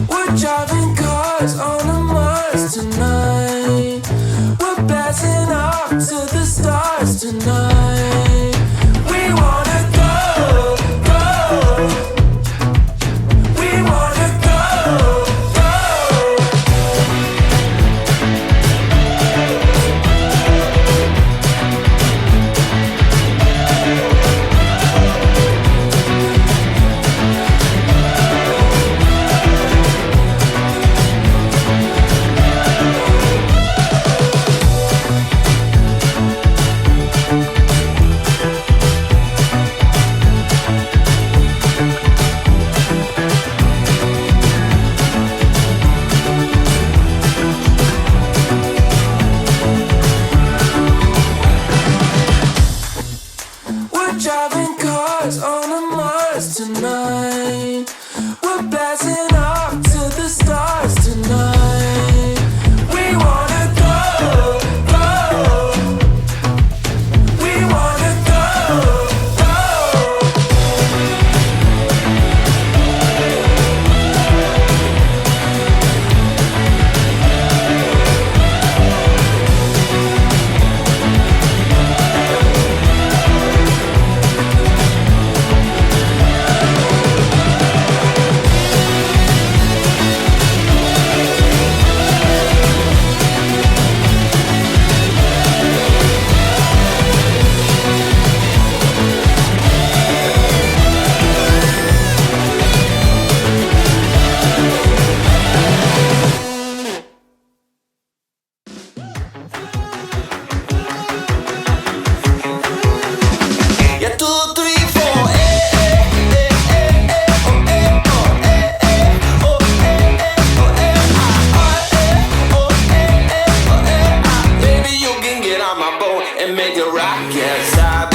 We're driving cars on a Mars tonight. We're blasting off to the stars tonight. We wanna go, go. We wanna go, go. We're driving cars on a Mars tonight. We're blasting off to the stars tonight. We wanna go, go. We wanna go, go. Yeah, 2, 3, 4. Baby, you can get on my boat and make it rock. Yes, I